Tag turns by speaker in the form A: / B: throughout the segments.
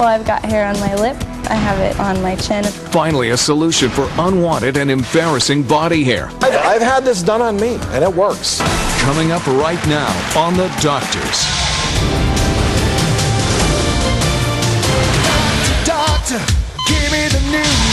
A: Well, I've got hair on my lip. I have it on my chin.
B: Finally, a solution for unwanted and embarrassing body hair.
C: I've had this done on me, and it works.
B: Coming up right now on The Doctors.
D: Doctor, give me the news.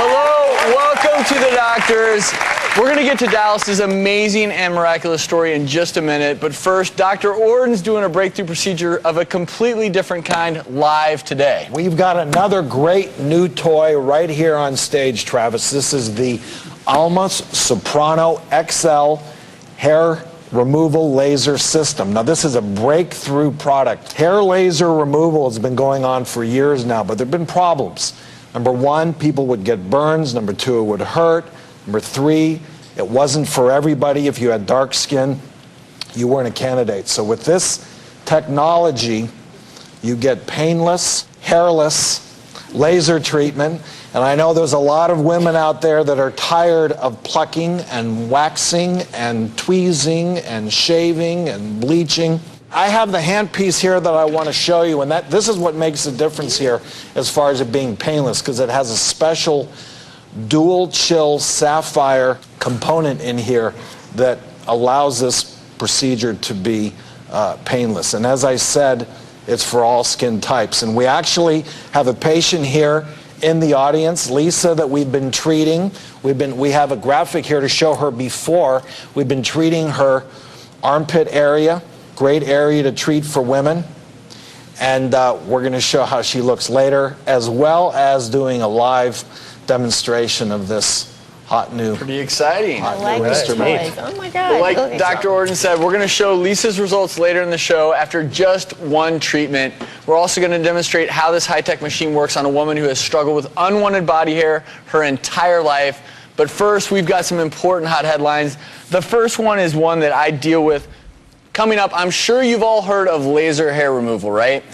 E: Hello, welcome to The Doctors. We're going to get to Dallas's amazing and miraculous story in just a minute, but first, Dr. Orden's doing a breakthrough procedure of a completely different kind live today.
C: We've got another great new toy right here on stage, Travis. This is the SopranoXL hair removal laser system. Now, this is a breakthrough product. Hair laser removal has been going on for years now, but there have been problems. Number one, people would get burns. Number two, it would hurt. Number three, it wasn't for everybody. If you had dark skin, you weren't a candidate. So with this technology, you get painless, hairless laser treatment. And I know there's a lot of women out there that are tired of plucking and waxing and tweezing and shaving and bleaching. I have the handpiece here that I want to show you, and this is what makes the difference here as far as it being painless, because it has a special dual chill sapphire component in here that allows this procedure to be painless. And as I said, it's for all skin types. And we actually have a patient here in the audience, Lisa, that we've been treating. We have a graphic here to show her before. We've been treating her armpit area, great area to treat for women. And we're going to show how she looks later, as well as doing a live demonstration of this hot new.
E: Pretty exciting.
F: I like this toys. Oh my God.
E: Well, like Dr. Orden said, we're going to show Lisa's results later in the show after just one treatment. We're also going to demonstrate how this high-tech machine works on a woman who has struggled with unwanted body hair her entire life. But first, we've got some important hot headlines. The first one is one that I deal with coming up. I'm sure you've all heard of laser hair removal, right?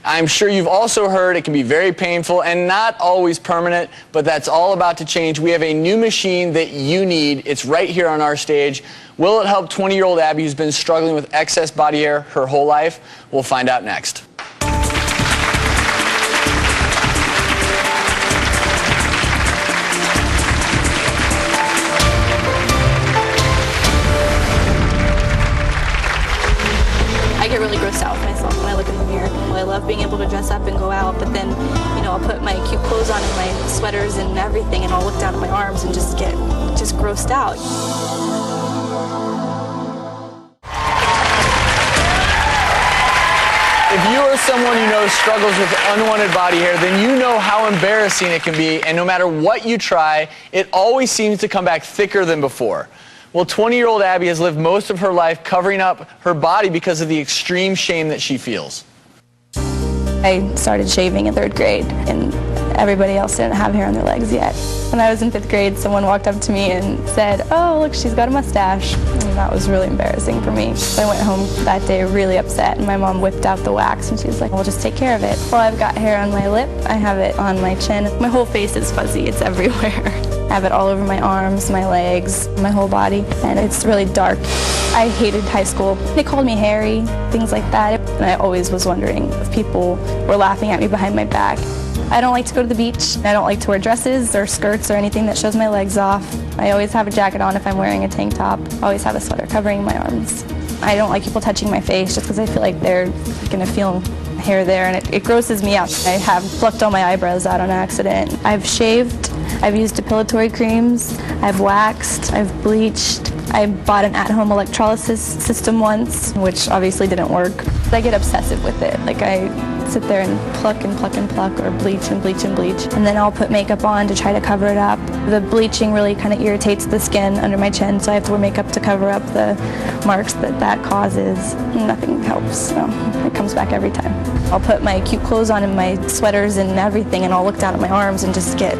E: I'm sure you've also heard it can be very painful and not always permanent, but that's all about to change. We have a new machine that you need. It's right here on our stage. Will it help 20-year-old Abby who's been struggling with excess body hair her whole life? We'll find out next.
A: I get really grossed out with myself when I look in the mirror. I love being able to dress up and go out, but then, I'll put my cute clothes on and my sweaters and everything, and I'll look down at my arms and just get grossed out.
E: If you or someone you know struggles with unwanted body hair, then you know how embarrassing it can be, and no matter what you try, it always seems to come back thicker than before. Well, 20-year-old Abby has lived most of her life covering up her body because of the extreme shame that she feels.
A: I started shaving in 3rd grade, and everybody else didn't have hair on their legs yet. When I was in 5th grade, someone walked up to me and said, "Oh, look, she's got a mustache." And that was really embarrassing for me. I went home that day really upset, and my mom whipped out the wax, and she was like, "Well, just take care of it." Well, I've got hair on my lip. I have it on my chin. My whole face is fuzzy. It's everywhere. I have it all over my arms, my legs, my whole body, and it's really dark. I hated high school. They called me hairy, things like that, and I always was wondering if people were laughing at me behind my back. I don't like to go to the beach. I don't like to wear dresses or skirts or anything that shows my legs off. I always have a jacket on if I'm wearing a tank top. I always have a sweater covering my arms. I don't like people touching my face just because I feel like they're going to feel hair there, and it grosses me out. I have plucked all my eyebrows out on accident. I've shaved. I've used depilatory creams. I've waxed. I've bleached. I bought an at-home electrolysis system once, which obviously didn't work. I get obsessive with it. Like, I sit there and pluck and pluck and pluck, or bleach and bleach and bleach, and then I'll put makeup on to try to cover it up. The bleaching really kind of irritates the skin under my chin, so I have to wear makeup to cover up the marks that causes. Nothing helps, so it comes back every time. I'll put my cute clothes on and my sweaters and everything, and I'll look down at my arms and just get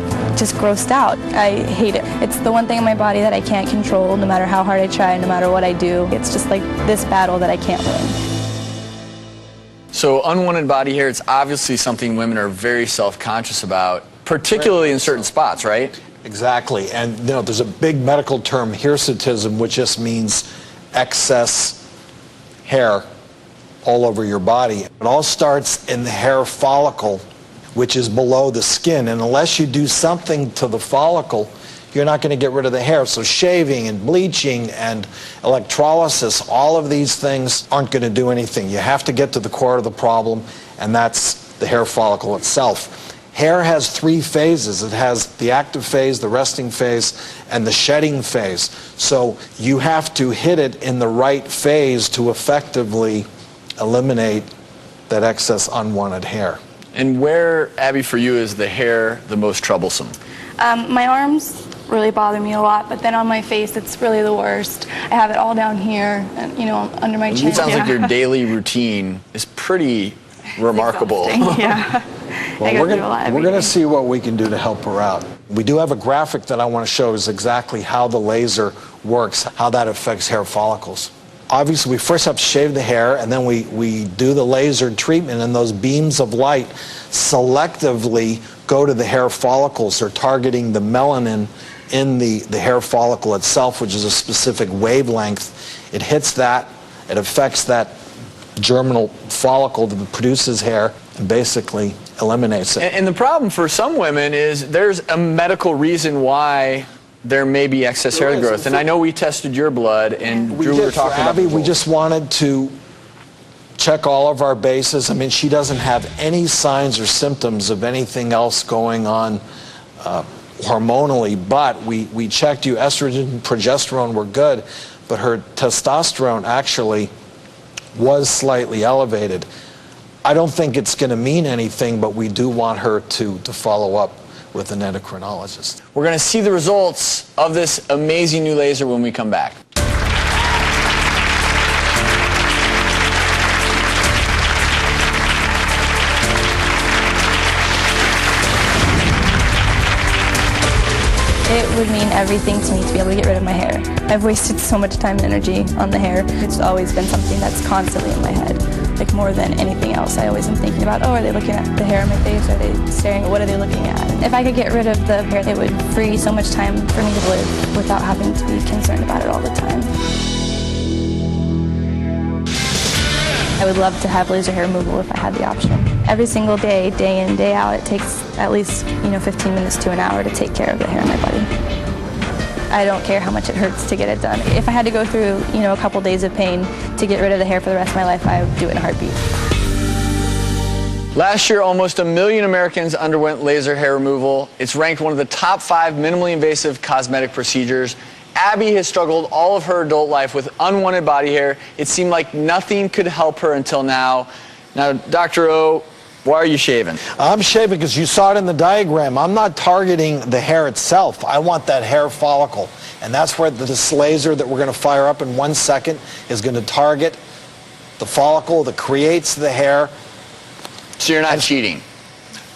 A: grossed out. I hate it. It's the one thing in my body that I can't control, no matter how hard I try, no matter what I do. It's just like this battle that I can't win.
E: So unwanted body hair, it's obviously something women are very self-conscious about. particularly in certain spots, right?
C: Exactly. And you know, there's a big medical term, hirsutism, which just means excess hair all over your body. It all starts in the hair follicle, which is below the skin. And unless you do something to the follicle, you're not going to get rid of the hair. So shaving and bleaching and electrolysis, all of these things aren't going to do anything. You have to get to the core of the problem, and that's the hair follicle itself. Hair has 3 phases. It has the active phase, the resting phase, and the shedding phase. So you have to hit it in the right phase to effectively eliminate that excess unwanted hair.
E: And where, Abby, for you is the hair the most troublesome?
A: My arms really bother me a lot, but then on my face it's really the worst. I have it all down here, and you know, under my chin.
E: It sounds like your daily routine is pretty remarkable.
A: Yeah.
C: Well, we're going to see what we can do to help her out. We do have a graphic that I want to show is exactly how the laser works, how that affects hair follicles. Obviously, we first have to shave the hair, and then we do the laser treatment, and those beams of light selectively go to the hair follicles. They're targeting the melanin in the hair follicle itself, which is a specific wavelength. It hits that, it affects that germinal follicle that produces hair, and basically eliminates it.
E: And the problem for some women is there's a medical reason why there may be excess hair growth. And I know we tested your blood, and Drew, we were talking about
C: Abby, we just wanted to check all of our bases. I mean, she doesn't have any signs or symptoms of anything else going on hormonally, but we checked you. Estrogen and progesterone were good, but her testosterone actually was slightly elevated. I don't think it's going to mean anything, but we do want her to follow up with an endocrinologist.
E: We're going to see the results of this amazing new laser when we come back.
A: It would mean everything to me to be able to get rid of my hair. I've wasted so much time and energy on the hair. It's always been something that's constantly in my head. Like more than anything else, I always am thinking about, oh, are they looking at the hair on my face? Are they staring? What are they looking at? If I could get rid of the hair, it would free so much time for me to live without having to be concerned about it all the time. I would love to have laser hair removal if I had the option. Every single day, day in, day out, it takes at least 15 minutes to an hour to take care of the hair in my body. I don't care how much it hurts to get it done. If I had to go through a couple days of pain to get rid of the hair for the rest of my life, I would do it in a heartbeat.
E: Last year, almost 1 million Americans underwent laser hair removal. It's ranked one of the top 5 minimally invasive cosmetic procedures. Abby has struggled all of her adult life with unwanted body hair. It seemed like nothing could help her until now. Now, Dr. O, why are you shaving?
C: I'm shaving because you saw it in the diagram. I'm not targeting the hair itself. I want that hair follicle. And that's where this laser that we're going to fire up in 1 second is going to target the follicle that creates the hair.
E: So you're not cheating?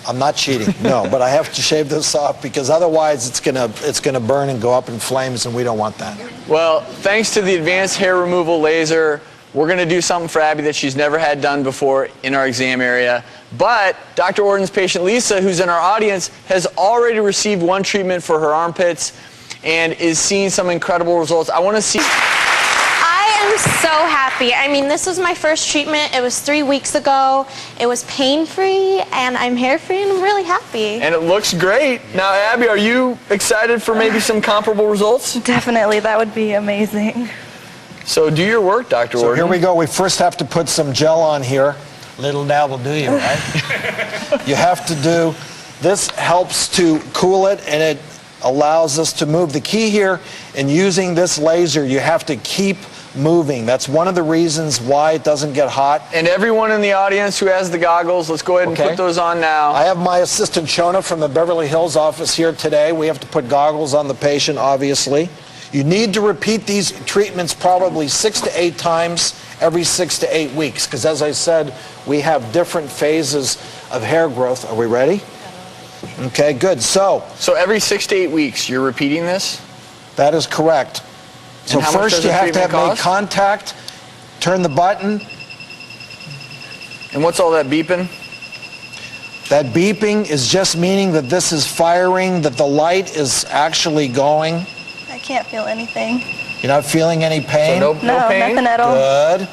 C: I'm not cheating, no, but I have to shave this off because otherwise it's gonna burn and go up in flames, and we don't want that.
E: Well, thanks to the advanced hair removal laser, we're going to do something for Abby that she's never had done before in our exam area. But Dr. Orton's patient Lisa, who's in our audience, has already received 1 treatment for her armpits and is seeing some incredible results. I want to see.
F: I am so happy. I mean, this was my first treatment. It was 3 weeks ago. It was pain-free, and I'm hair-free, and I'm really happy.
E: And it looks great. Now, Abby, are you excited for maybe some comparable results?
A: Definitely, that would be amazing.
E: So do your work, Dr. Orton.
C: Here we go. We first have to put some gel on here. Little dab will do you, right? You have to do, this helps to cool it, and it allows us to move. The key here in using this laser, you have to keep moving. That's one of the reasons why it doesn't get hot.
E: And everyone in the audience who has the goggles, let's go ahead and put those on now.
C: I have my assistant Shona from the Beverly Hills office here today. We have to put goggles on the patient, obviously. You need to repeat these treatments probably 6 to 8 times every 6 to 8 weeks, because as I said, we have different phases of hair growth. Are we ready? Okay, good. So
E: every 6 to 8 weeks, you're repeating this?
C: That is correct. So first you have to have made contact, turn the button.
E: And what's all that beeping?
C: That beeping is just meaning that this is firing, that the light is actually going.
A: I can't feel anything.
C: You're not feeling any pain?
E: So no pain?
A: Nothing at all.
C: Good.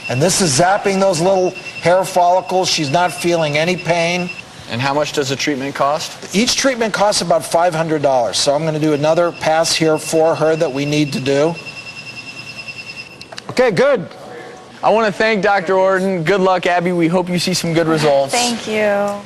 C: And this is zapping those little hair follicles. She's not feeling any pain.
E: And how much does the treatment cost?
C: Each treatment costs about $500. So I'm going to do another pass here for her that we need to do. Okay, good.
E: I want to thank Dr. Orden. Good luck, Abby. We hope you see some good results.
A: Thank you.